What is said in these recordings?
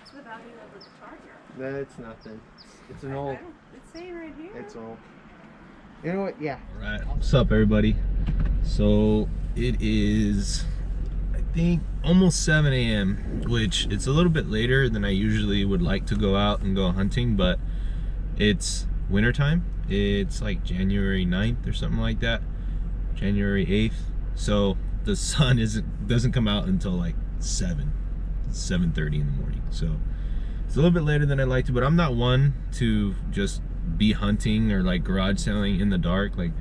What's the value of the charger? That's nothing. It's an old. It's saying right here. It's old. You know what? Yeah. All right. What's up, everybody? So it is, I think, almost 7 a.m., which it's a little bit later than I usually would like to go out and go hunting, but it's wintertime. It's like January 9th or something like that, January 8th. So the sun doesn't come out until like 7:30 in the morning. So it's a little bit later than I'd like to, but I'm not one to just be hunting or like garage selling in the dark, like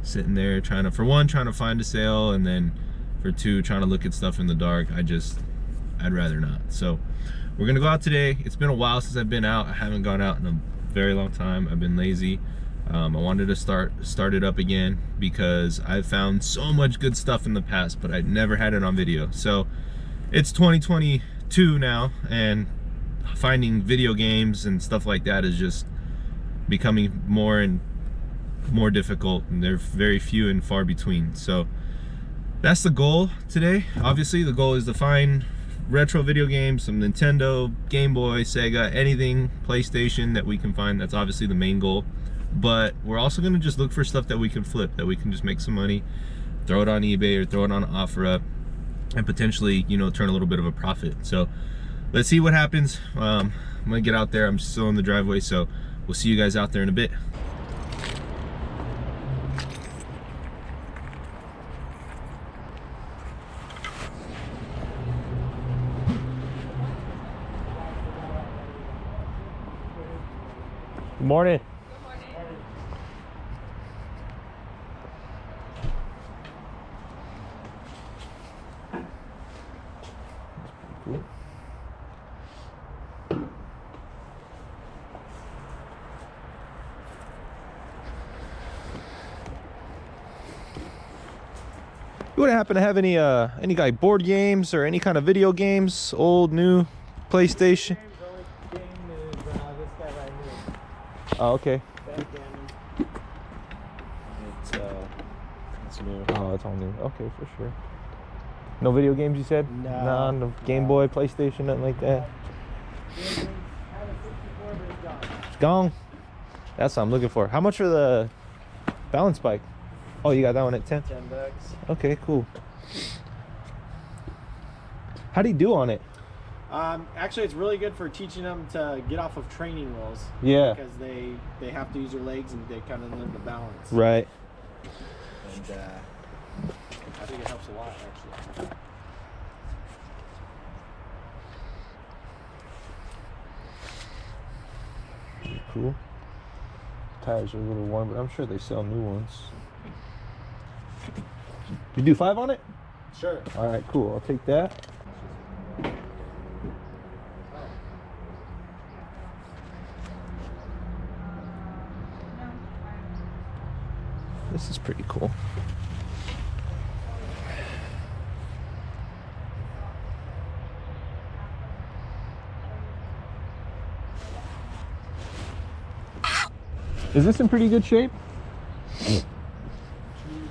sitting there trying to, for one, trying to find a sale, and then for two, trying to look at stuff in the dark. I'd rather not. So we're gonna go out today. It's been a while since I've been out. I haven't gone out in a very long time. I've been lazy. I wanted to start it up again because I've found so much good stuff in the past, but I never had it on video. So it's 2022 now, and finding video games and stuff like that is just becoming more and more difficult, and they're very few and far between. So that's the goal today. Obviously the goal is to find retro video games, some Nintendo, Game Boy, Sega, anything, PlayStation that we can find. That's obviously the main goal, but we're also going to just look for stuff that we can flip, that we can just make some money, throw it on eBay or throw it on OfferUp, and potentially, you know, turn a little bit of a profit. So let's see what happens. I'm gonna get out there. I'm still in the driveway, so we'll see you guys out there in a bit. Good morning. Cool. You wouldn't happen to have any like board games or any kind of video games, old, new, PlayStation? Oh, okay. It's new. Oh, it's all new. Okay, for sure. No video games, you said? No. No Game Boy, PlayStation, nothing like that. It's Gone. That's what I'm looking for. How much for the balance bike? Oh, you got that one at 10? $10. Okay, cool. How do you do on it? Actually, it's really good for teaching them to get off of training wheels. Yeah. Because they have to use their legs and they kind of learn to balance. Right. And I think it helps a lot, actually. Cool. Tires are a little worn, but I'm sure they sell new ones. You do 5 on it? Sure. All right, cool. I'll take that. This is pretty cool. Is this in pretty good shape? To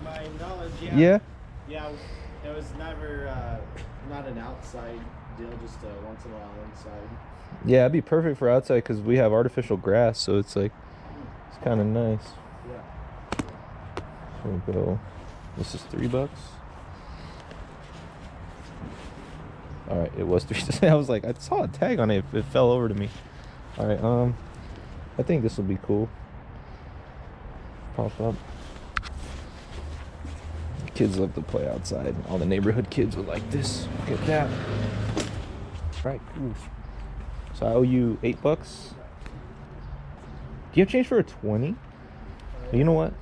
my knowledge, yeah. Yeah. Yeah, it was never not an outside deal, just once in a while inside. Yeah, it'd be perfect for outside because we have artificial grass, so it's like, it's kind of nice. Yeah. So we'll go, this is $3. All right, it was $3. I was like, I saw a tag on it, it fell over to me. All right, I think this will be cool. Pop up. Kids love to play outside. All the neighborhood kids would like this. Look at that. All right, cool. So I owe you $8. Do you have change for a 20? You know what?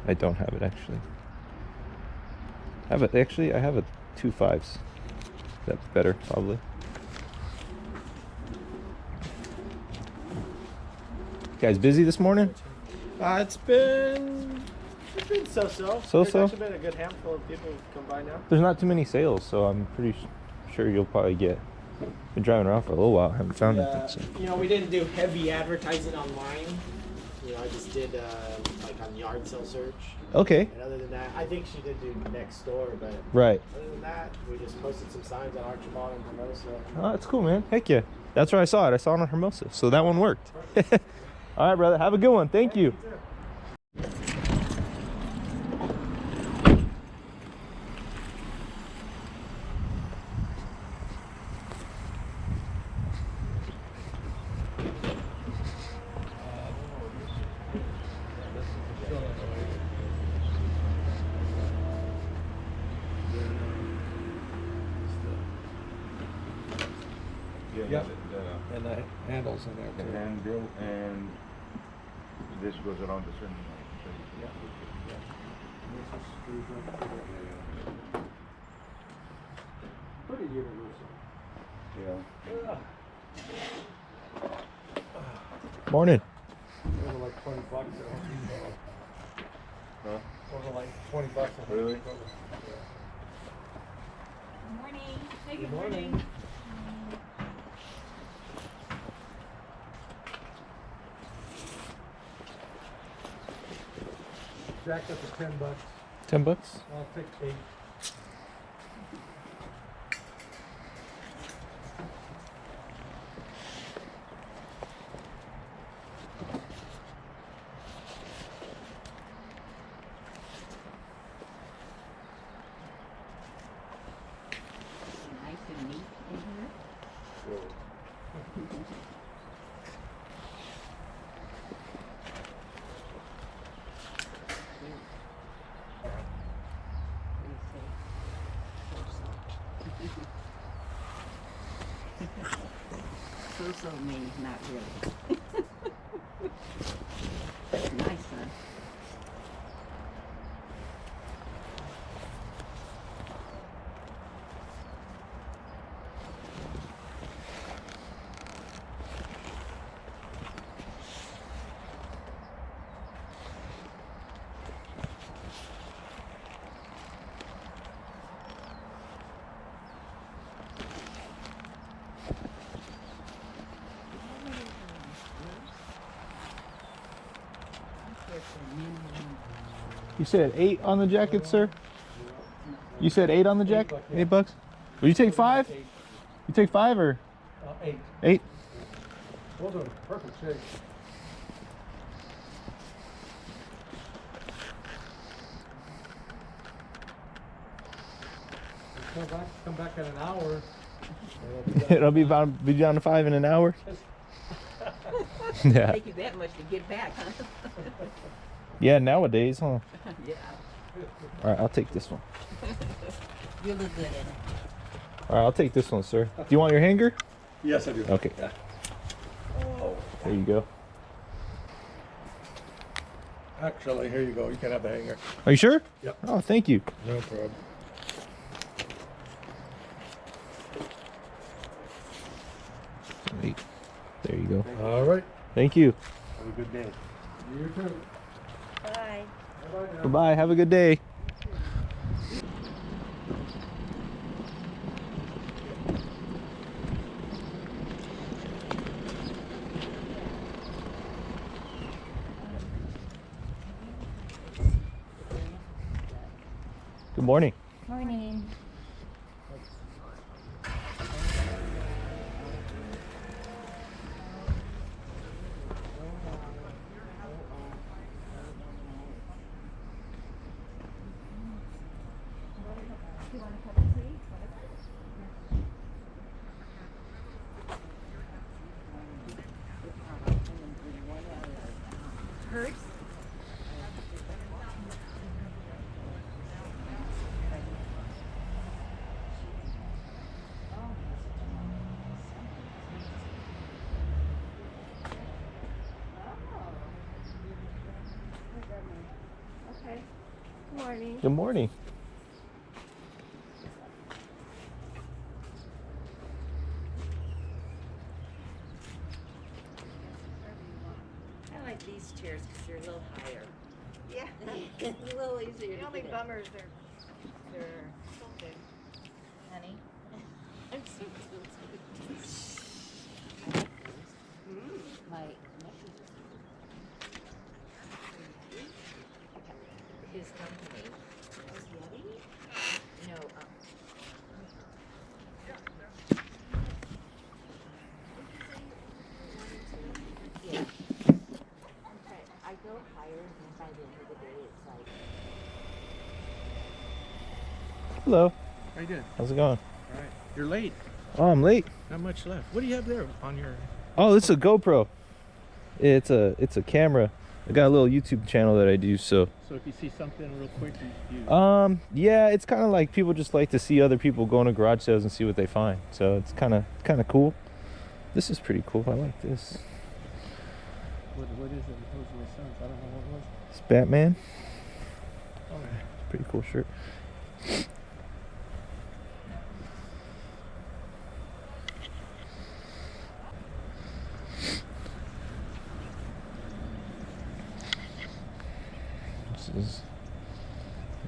I don't have it actually. I have a 2 5s. That's better, probably. You guys busy this morning? It's been so-so. So-so? There's actually been a good handful of people come by now. There's not too many sales, so I'm pretty sure you'll probably get. Been driving around for a little while, haven't found anything. So. You know, we didn't do heavy advertising online. You know, I just did like on yard sale search. Okay. And other than that, I think she did do next door, but Right. other than that, we just posted some signs on Archibald and Hermosa. Oh, that's cool, man. Heck yeah. That's where I saw it. I saw it on Hermosa. So that one worked. All right, brother. Have a good one. Thank you. Yep. And the handles in there The too. handle and this goes around the center. Pretty universal. Yeah. Morning. Those are like $20 at Home Depot. Huh? Those are like $20 at Home Really? Depot. Good morning. Hey, Good morning. Jack, that's a $10. $10. I'll take 8. Nice and neat in here. So means not really. Nice, huh? You said 8 on the jacket, sir? You said 8 on the jacket? $8, yeah. $8? Will you take 5? 8. You take 5 or 8. 8? Those are in perfect shape. Come back in an hour. It'll be down to 5 in an hour. Yeah. Take you that much to get back, huh? Yeah, nowadays, huh? Yeah. All right, I'll take this one. You look good in it. All right, I'll take this one, sir. Do you want your hanger? Yes, I do. Okay. Yeah. There you go. Actually, here you go. You can have the hanger. Are you sure? Yep. Oh, thank you. No problem. Wait. There you go. All right. Thank you. Have a good day. You too. Bye. Bye-bye now. Goodbye. Have a good day. Good morning. Morning. Hurts? Okay. Good morning. Good morning. I like these chairs because they're a little higher. Yeah. It's a little easier The to only get in. bummer is they're tilted. Honey. I'm so tilted. My nephew. Hello. How you doing? How's it going? All right. You're late. Oh, I'm late. Not much left. What do you have there on your? Oh, this is a GoPro. It's a camera. I got a little YouTube channel that I do, so. So if you see something real quick, you Yeah, it's kind of like people just like to see other people go into garage sales and see what they find. So it's kind of cool. This is pretty cool. I like this. What is it? Those are my sons. I don't know what it was. It's Batman. Oh, Pretty cool shirt. This is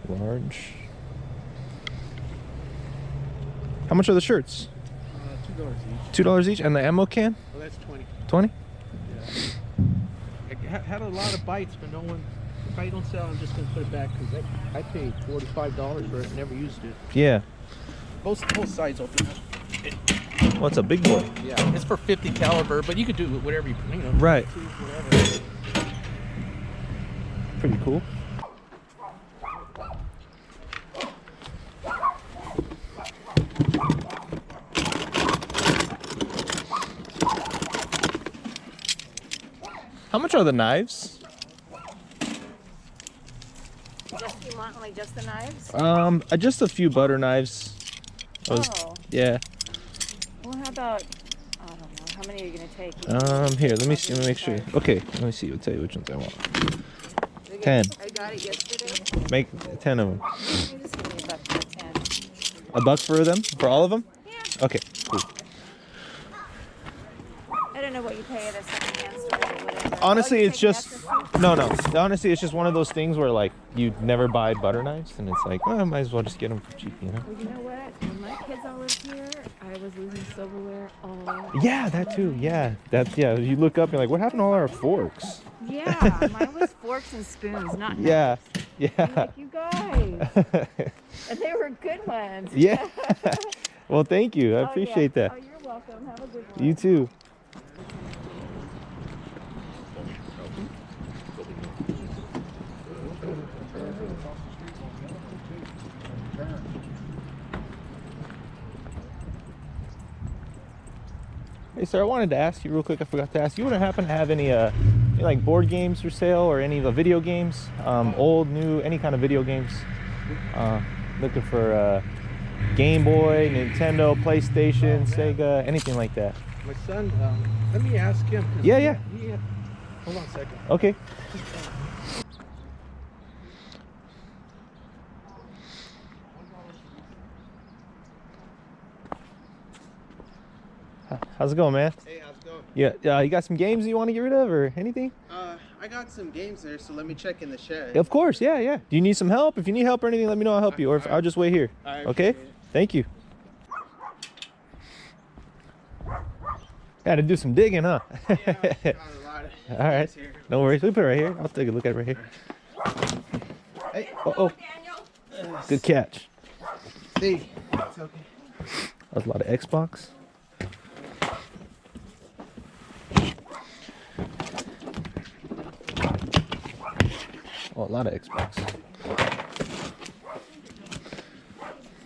large. How much are the shirts? $2 each. $2 each, and the ammo can? Well, that's 20. 20? I had a lot of bites, but no one. If I don't sell, I'm just gonna put it back because I paid $45 for it. Never used it. Yeah. Both sides open. Well, it's a big boy. Yeah, it's for 50 caliber, but you could do whatever you know. Right. Whatever. Pretty cool. How much are the knives? Just you want only just the knives? Just a few butter knives. Oh. Yeah. Well, how about, I don't know, how many are you going to take? Here, let me see. Let me make sure. Okay, let me see. I'll tell you which ones I want. 10. I got it yesterday. Make 10 of them. You just give me about 10. $1 for them? For all of them? Yeah. Okay, cool. I don't know what you pay at a secondhand store or whatever. Honestly, Oh, you it's take just mattresses? no. Honestly, it's just one of those things where like you never buy butter knives, and it's like, well, I might as well just get them for cheap, you know? Well, you know what? When my kids all lived here, I was losing silverware all. Yeah, that too. Yeah, You look up, and you're like, what happened to all our forks? Yeah, mine was forks and spoons, not Yeah, I'm yeah, like, you guys. And they were good ones. yeah. Well, thank you. I Oh, appreciate yeah. that. Oh, you're welcome. Have a good one. You too. Hey, sir, I wanted to ask you real quick. I forgot to ask. You wouldn't happen to have any like board games for sale or any of the video games, old, new, any kind of video games? Looking for Game Boy, Nintendo, PlayStation, Sega, anything like that. My son, let me ask him. 'Cause Yeah. Hold on a second. Okay. How's it going, man? Hey, how's it going? Yeah, you got some games you want to get rid of or anything? I got some games there, so let me check in the shed. Of course, yeah. Do you need some help? If you need help or anything, let me know. I'll help you. Or if, I'll just wait here. I Okay? appreciate it. Thank you. Got to do some digging, huh? Yeah, got a lot of All right. things here. No worries. We put it right here. I'll take a look at it right here. Hey, Oh, good catch. see, it's okay. That was a lot of Xbox. Oh, a lot of Xbox.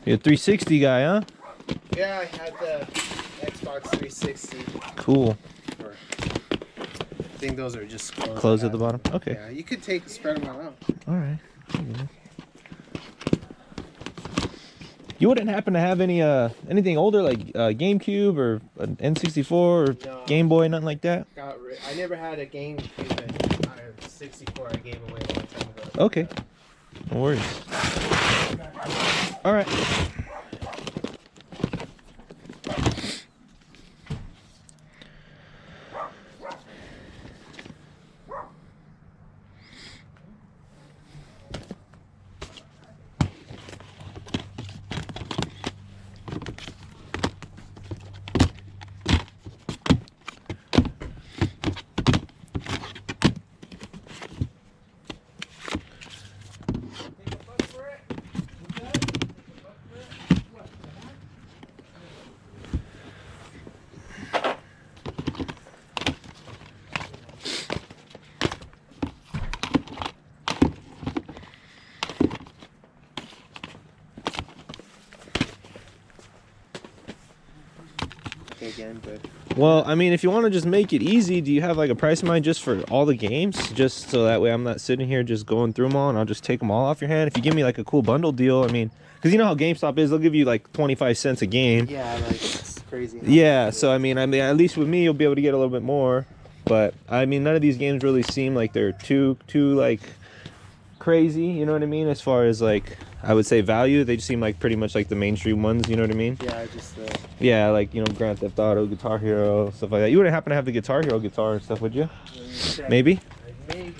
You're a 360 guy, huh? Yeah, I had the Xbox 360. Cool. I think those are just closed. Close at the bottom. Okay. Yeah, you could spread them around. All right. You wouldn't happen to have any anything older like GameCube or an N64 or No. Game Boy, nothing like that? I never had a GameCube, and I 64 I gave away a long time ago. Okay. No worries. All right. again, but Well, I mean, if you want to just make it easy, do you have like a price in mind just for all the games? Just so that way I'm not sitting here just going through them all and I'll just take them all off your hand. If you give me like a cool bundle deal, I mean, because you know how GameStop is, they'll give you like 25 cents a game. yeah, like it's crazy. how Yeah, much it so I mean, at least with me, you'll be able to get a little bit more. But I mean, none of these games really seem like they're too like crazy. You know what I mean? As far as like, I would say value, they just seem like pretty much like the mainstream ones. You know what I mean? is. Yeah, just Yeah, like, you know, Grand Theft Auto, Guitar Hero, stuff like that. You wouldn't happen to have the Guitar Hero guitar and stuff, would you? Maybe? maybe.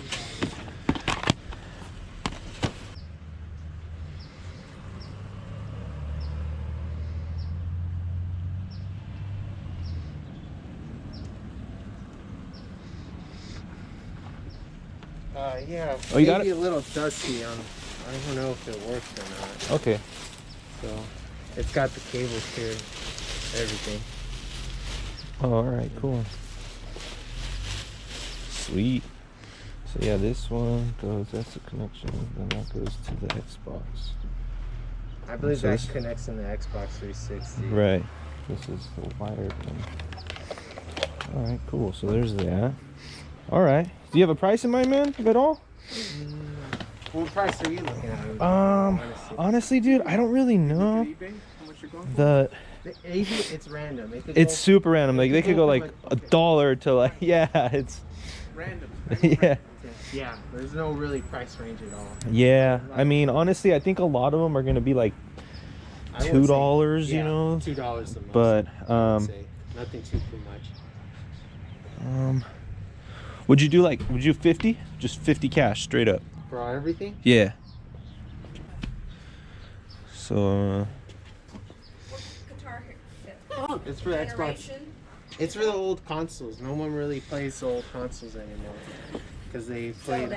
Yeah, Oh, you got maybe it? a little dusty on. I don't know if it works or not. Okay. So it's got the cables here, everything. Oh, all right, cool. Sweet. So yeah, this one goes, that's the connection, then that goes to the Xbox. I believe So that this- connects in the Xbox 360. Right. This is the wired one. All right, cool. So there's that. All right. Do you have a price in mind, man, at all? What price are you looking at? Honestly, dude, I don't really know. The It's random. It could it's go super random. Like they could go like $1 to like yeah, it's random. yeah. Yeah, there's no really price range at all. Yeah. I mean, honestly, I think a lot of them are gonna be like I would say, $2, you yeah, know. $2 the most. But I would say. Nothing too much. would you do 50? Just 50 cash straight up. For everything? Yeah. So Guitar It's for the Xbox. generation. It's for the old consoles. No one really plays the old consoles anymore because they play. Settle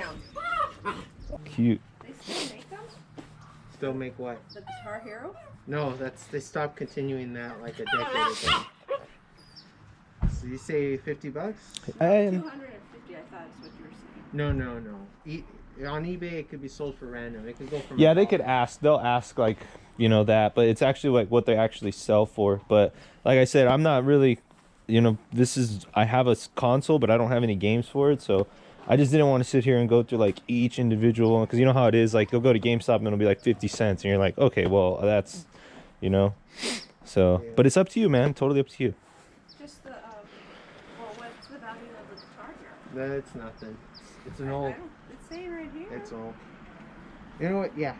down. cute. They still make them? Still make what? The Guitar Hero? No, they stopped continuing that like a decade ago. So you say $50? 250, I thought is what you were saying. No. On eBay, it could be sold for random. It could go from. Yeah, they could ask. They'll ask like, you know, that, but it's actually like what they actually sell for. But like I said, I'm not really, you know, I have a console, but I don't have any games for it, so I just didn't want to sit here and go through like each individual one, because you know how it is. Like you'll go to GameStop and it'll be like 50 cents, and you're like, okay, well that's, you know, so. Yeah. But it's up to you, man. Totally up to you. Just the, well, what's the value of the Guitar Hero? That's nothing. It's an old. It's saying right here. It's old. You know what? Yeah.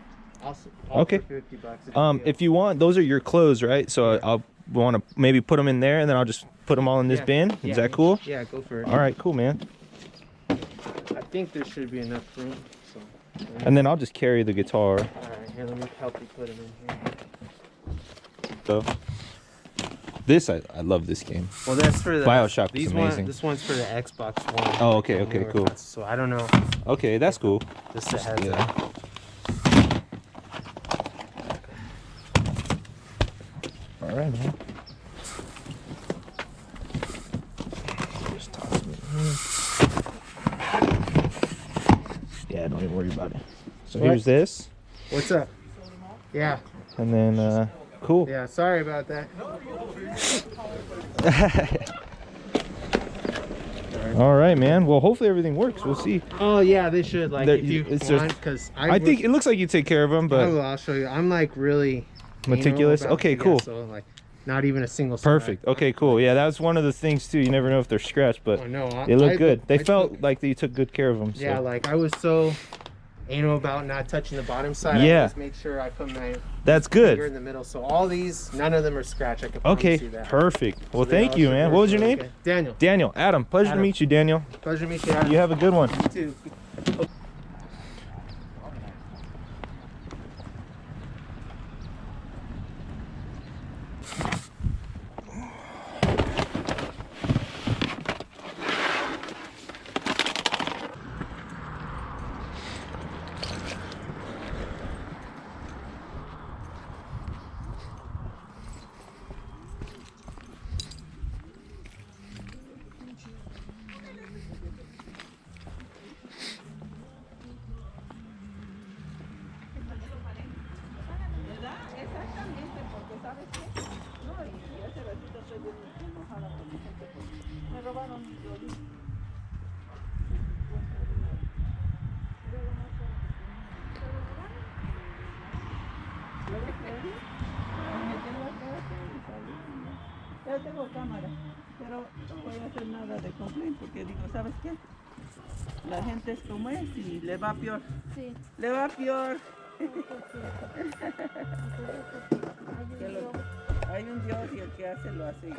Okay. For $50. If you want, those are your clothes, right? So I'll want to maybe put them in there, and then I'll just put them all in this bin. Is that cool? Yeah, go for it. All right, cool, man. I think there should be enough room. So. And then I'll just carry the guitar. All right, here, let me help you put them in here. So this, I love this game. Well, that's for the BioShock is amazing. This one's for the Xbox One. Oh, okay, the newer cool. console, So I don't know. Okay, that's cool. This has Yeah. that. All right, man. Just toss them in here. Yeah, don't even worry about it. So What? here's this, What's up? Yeah. and then cool. Yeah. Sorry about that. All right, man. Well, hopefully everything works. We'll see. Oh yeah, they should like There- if you it's just- want because I think it looks like you take care of them, but I'll show you. I'm like really anal meticulous. about- Okay, yeah, cool. So like, not even a single. scratch. Perfect. Okay, cool. Yeah, that's one of the things too. You never know if they're scratched, but Oh no, they look I- good. They I felt took- like you took good care of them. So. Yeah, like I was so anal about not touching the bottom side. Yeah. I always make sure I put my That's finger good. in the middle. So all these, none of them are scratched. I can promise Okay, you that. perfect. Well, So they thank all you, should man. work What was your really name? good. Daniel. Daniel. Adam. Pleasure to Adam. meet you, Daniel. Pleasure to meet you. Adam. You have a good one. You too. enojada con mi gente porque me robaron mi violín. Ya tengo cámara, pero no voy a hacer nada de complaint porque digo, ¿sabes qué? La gente es como es y le va peor. Sí. Le va peor. Hay un Dios y el que hace lo hace.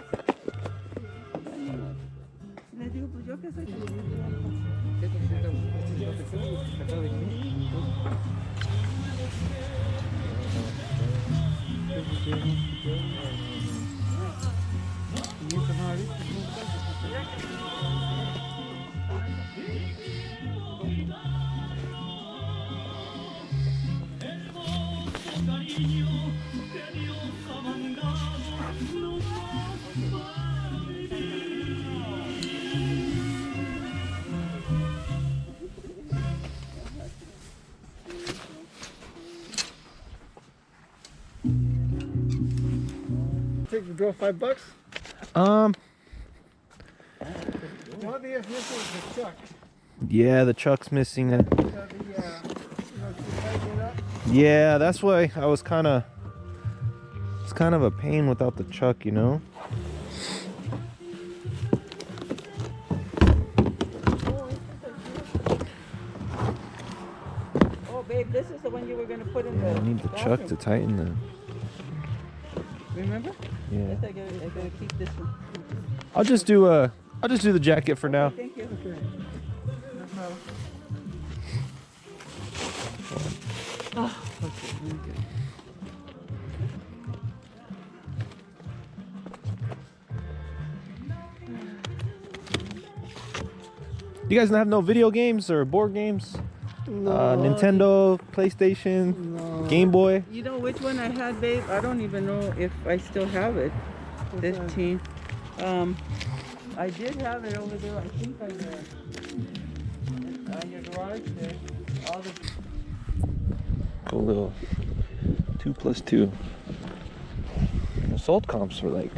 Les digo, pues yo que soy Take the girl $5. Um, The only thing that's missing is the chuck. yeah, the truck's missing. So the, she tightened it up. Yeah, that's why I was it's kind of a pain without the chuck, you know? Oh, babe, this is the one you were going to put in the I need the chuck to bathroom. tighten them. Remember? Yeah. Yes, I gotta keep this one. I'll just do the jacket for now. Thank you. Okay. No problem. You guys have no video games or board games? Nintendo, PlayStation, Game Boy? You know which one I had, babe? I don't even know if I still have it. 15. I did have it over there, I think on your garage there. All the Cool little 2+2. The sold comps were like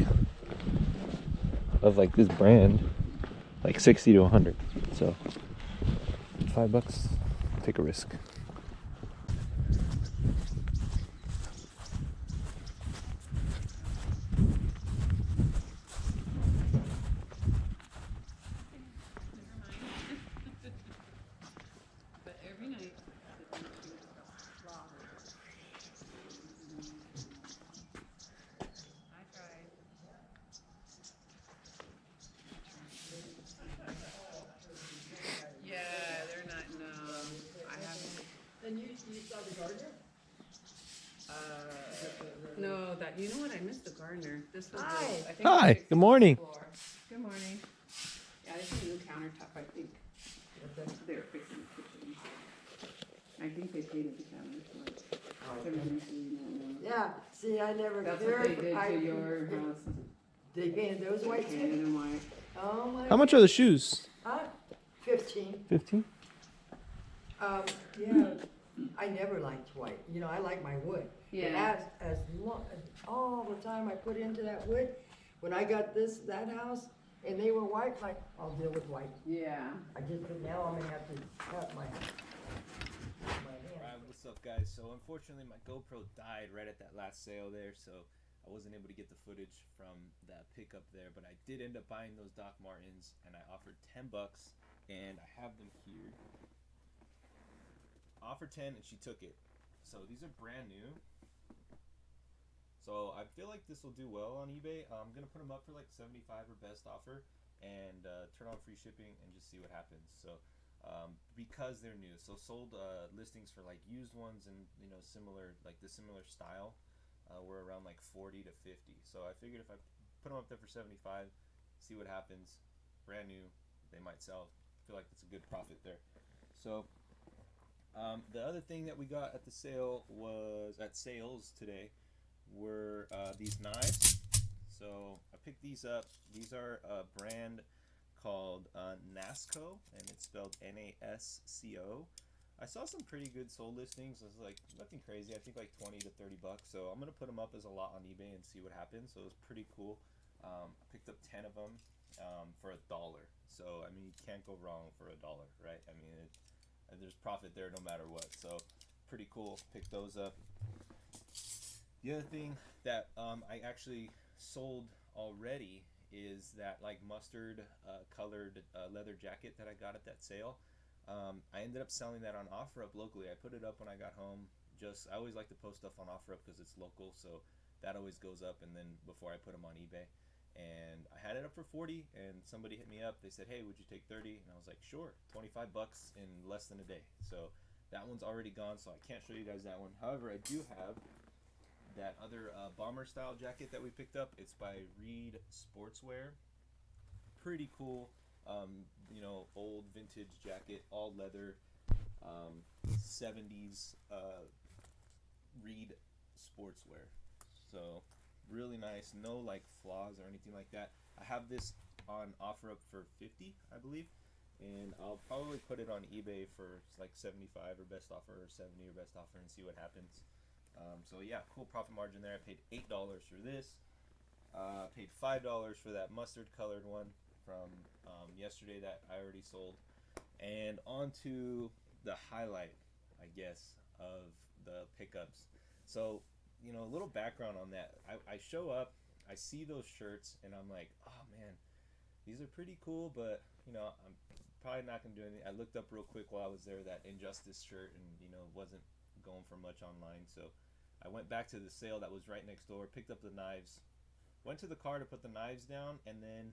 of like this brand, like 60 to 100. So $5, take a risk. But every night. I tried. Yeah, they're not. No, I haven't. And you saw the gardener? No, that you know what? I missed the gardener. This was. Hi. I think Hi, I fixed good morning. the floor. Good morning. Yeah, this is a new countertop. I think. They're fixing the kitchen. I think they painted the cabinets white. Yeah, see, I never That's cared. what they did to your house. They painted those white Painted too? them white. Oh my. How much are the shoes? Huh? 15. 15? Yeah, I never liked white. You know, I like my wood. But Yeah. as long, all the time I put into that wood, when I got that house, and they were white, like, I'll deal with white. Yeah. I just, but now I'm gonna have to cut my hand. Alright, what's up guys? So unfortunately my GoPro died right at that last sale there, so I wasn't able to get the footage from that pickup there, but I did end up buying those Doc Martens and I offered $10 and I have them here. Offered 10 and she took it. So these are brand new. So I feel like this will do well on eBay. I'm gonna put them up for like 75 or best offer and turn on free shipping and just see what happens. So because they're new, so sold listings for like used ones and you know similar style were around like 40 to 50. So I figured if I put them up there for 75, see what happens. Brand new, they might sell. I feel like it's a good profit there. So the other thing that we got at the sale was at sales today were these knives. So I picked these up. These are a brand called Nasco, and it's spelled Nasco. I saw some pretty good sold listings. It was like nothing crazy. I think like 20 to 30 bucks. So I'm gonna put them up as a lot on eBay and see what happens. So it was pretty cool. picked up 10 of them for $1. So I mean, you can't go wrong for $1, right? I mean, there's profit there no matter what. So pretty cool. Pick those up. The other thing that I actually sold already is that like mustard colored leather jacket that I got at that sale. I ended up selling that on OfferUp locally. I put it up when I got home. I always like to post stuff on OfferUp because it's local, so that always goes up, and then before I put them on eBay. And I had it up for 40, and somebody hit me up. They said, hey, would you take 30? And I was like, sure. $25 in less than a day. So that one's already gone, so I can't show you guys that one. However, I do have that other bomber style jacket that we picked up. It's by Reed Sportswear. Pretty cool. You know, old vintage jacket, all leather, 70s Reed Sportswear. So really nice, no like flaws or anything like that. I have this on OfferUp for 50, I believe, and I'll probably put it on eBay for like 75 or best offer, or 70 or best offer, and see what happens. So yeah, cool profit margin there. I paid $8 for this. Paid $5 for that mustard colored one from yesterday that I already sold. And on to the highlight, I guess, of the pickups. So, you know, a little background on that. I show up, I see those shirts, and I'm like, oh man, these are pretty cool, but, you know, I'm probably not going to do anything. I looked up real quick while I was there, that Injustice shirt, and, you know, wasn't going for much online. So I went back to the sale that was right next door, picked up the knives, went to the car to put the knives down, and then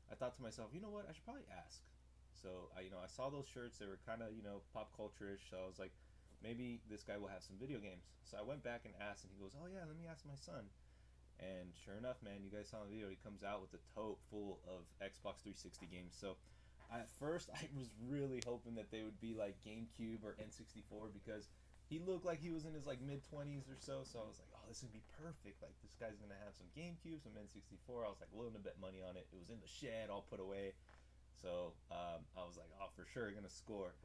I thought to myself, you know what, I should probably ask. So I saw those shirts, they were kind of, you know, pop culture-ish, so I was like, maybe this guy will have some video games. So I went back and asked, and he goes, oh yeah, let me ask my son. And sure enough, man, you guys saw the video, he comes out with a tote full of Xbox 360 games. So at first, I was really hoping that they would be like GameCube or N64, because he looked like he was in his like mid-20s or so. So I was like, oh, this would be perfect. Like, this guy's going to have some GameCube, some N64. I was like willing to bet money on it. It was in the shed, all put away. So I was like, oh, for sure, going to score.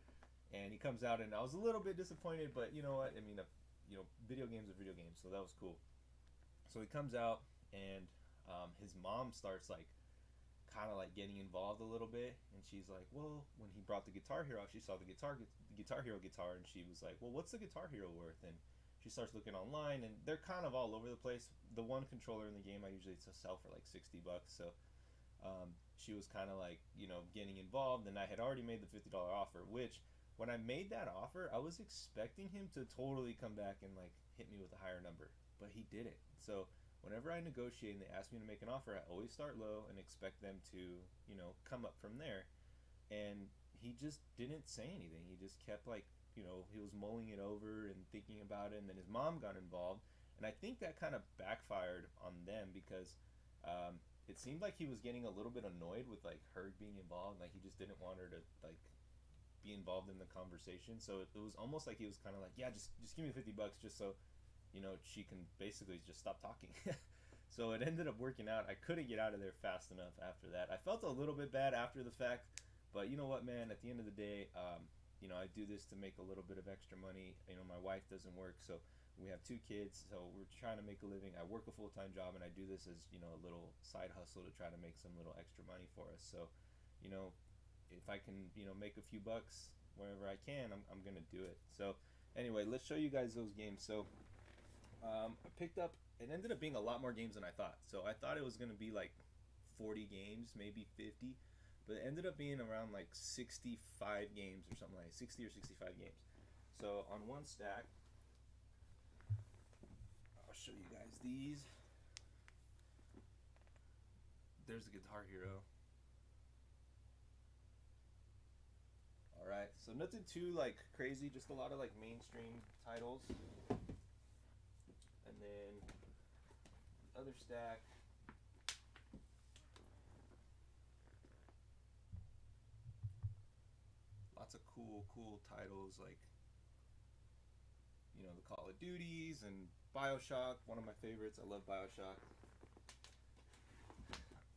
And he comes out, and I was a little bit disappointed, but you know what? I mean, you know, video games are video games, so that was cool. So he comes out, and his mom starts like kind of like getting involved a little bit, and she's like, well, when he brought the Guitar Hero out, she saw the Guitar Hero guitar, and she was like, well, what's the Guitar Hero worth? And she starts looking online, and they're kind of all over the place. The one controller in the game I usually sell for like $60, so she was kind of like, you know, getting involved, and I had already made the $50 offer, which when I made that offer, I was expecting him to totally come back and like hit me with a higher number, but he didn't. So whenever I negotiate and they ask me to make an offer, I always start low and expect them to, you know, come up from there. And he just didn't say anything. He just kept like, you know, he was mulling it over and thinking about it, and then his mom got involved, and I think that kind of backfired on them, because it seemed like he was getting a little bit annoyed with like her being involved. Like, he just didn't want her to like be involved in the conversation. So it was almost like he was kind of like, yeah, just give me $50 just so, you know, she can basically just stop talking. So it ended up working out. I couldn't get out of there fast enough after that. I felt a little bit bad after the fact, but you know what, man, at the end of the day, you know, I do this to make a little bit of extra money. You know, my wife doesn't work, so we have 2 kids, so we're trying to make a living. I work a full-time job, and I do this as, you know, a little side hustle to try to make some little extra money for us. So, you know, if I can, you know, make a few bucks wherever I can, I'm gonna do it. So anyway, let's show you guys those games. So I picked up, it ended up being a lot more games than I thought. So I thought it was gonna be like 40 games, maybe 50, but it ended up being around like 65 games or something, like 60 or 65 games. So on one stack, I'll show you guys these. There's the Guitar Hero. Alright, so nothing too like crazy, just a lot of like mainstream titles. And then the other stack, lots of cool titles, like, you know, the Call of Duties and BioShock, one of my favorites. I love BioShock.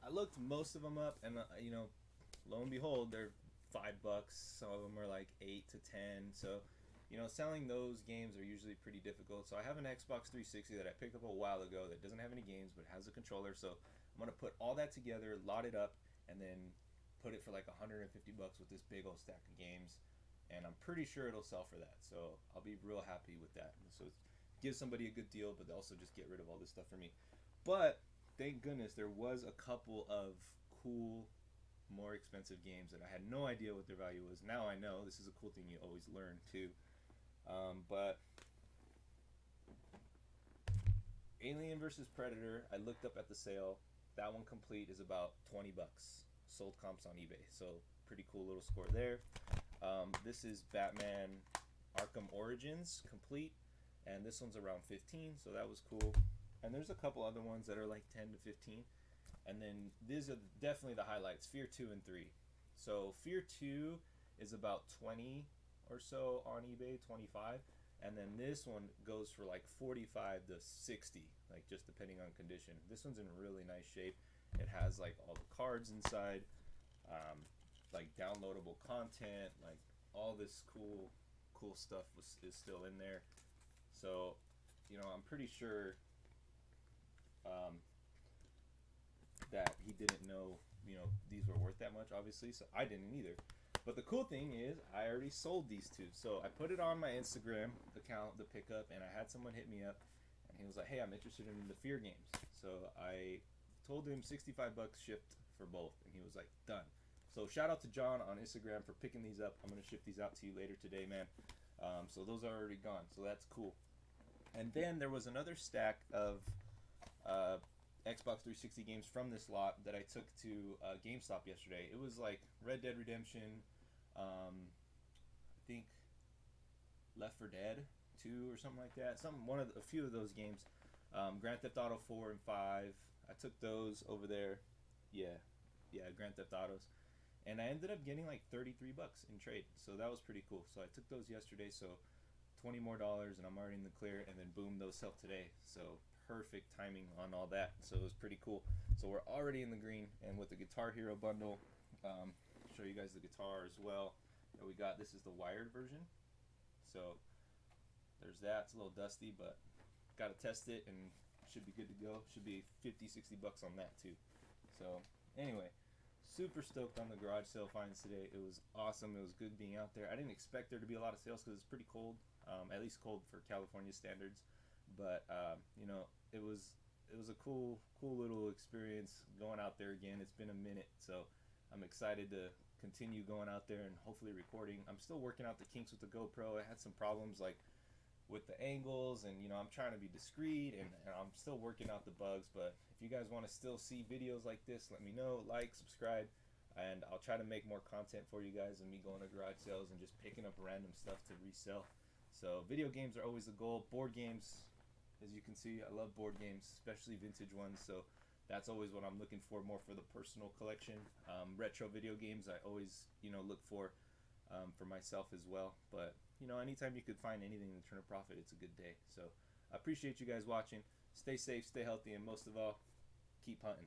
I looked most of them up, and you know, lo and behold, they're $5. Some of them are like 8 to 10. So, you know, selling those games are usually pretty difficult. So I have an Xbox 360 that I picked up a while ago that doesn't have any games but has a controller. So I'm gonna put all that together, lot it up, and then put it for like $150 with this big old stack of games, and I'm pretty sure it'll sell for that. So I'll be real happy with that. So give somebody a good deal, but also just get rid of all this stuff for me. But thank goodness there was a couple of cool, more expensive games that I had no idea what their value was. Now I know. This is a cool thing you always learn too. But Alien vs Predator, I looked up at the sale. That one complete is about $20. Sold comps on eBay, so pretty cool little score there. This is Batman Arkham Origins complete, and this one's around 15, so that was cool. And there's a couple other ones that are like 10 to 15. And then these are definitely the highlights, Fear 2 and 3. So Fear 2 is about 20 or so on eBay, 25. And then this one goes for like 45 to 60, like just depending on condition. This one's in really nice shape. It has like all the cards inside, like downloadable content, like all this cool stuff is still in there. So, you know, I'm pretty sure that he didn't know, you know, these were worth that much, obviously. So I didn't either. But the cool thing is I already sold these two. So I put it on my Instagram account, the pickup, and I had someone hit me up, and he was like, hey, I'm interested in the Fear games. So I told him $65 shipped for both, and he was like, done. So shout out to John on Instagram for picking these up. I'm going to ship these out to you later today, man. So those are already gone, so that's cool. And then there was another stack of Xbox 360 games from this lot that I took to GameStop yesterday. It was like Red Dead Redemption, I think Left 4 Dead 2 or something like that. A few of those games. Grand Theft Auto 4 and 5. I took those over there. Yeah, Grand Theft Autos. And I ended up getting like $33 in trade. So that was pretty cool. So I took those yesterday, so $20 more, and I'm already in the clear, and then boom, those sell today. So perfect timing on all that. So it was pretty cool. So we're already in the green, and with the Guitar Hero bundle, show you guys the guitar as well that we got. This is the wired version. So there's that. It's a little dusty, but got to test it, and should be good to go. Should be $50-$60 on that too. So anyway, super stoked on the garage sale finds today. It was awesome. It was good being out there. I didn't expect there to be a lot of sales because it's pretty cold, at least cold for California standards. But you know, it was a cool little experience going out there again. It's been a minute, so I'm excited to continue going out there and hopefully recording. I'm still working out the kinks with the GoPro. I had some problems like with the angles, and you know, I'm trying to be discreet, and I'm still working out the bugs. But if you guys want to still see videos like this, let me know. Like, subscribe, and I'll try to make more content for you guys and me going to garage sales and just picking up random stuff to resell. So video games are always the goal. Board games, as you can see, I love board games, especially vintage ones. So that's always what I'm looking for, more for the personal collection. Retro video games I always, you know, look for myself as well. But you know, anytime you could find anything to turn a profit, it's a good day. So I appreciate you guys watching. Stay safe, stay healthy, and most of all, keep hunting.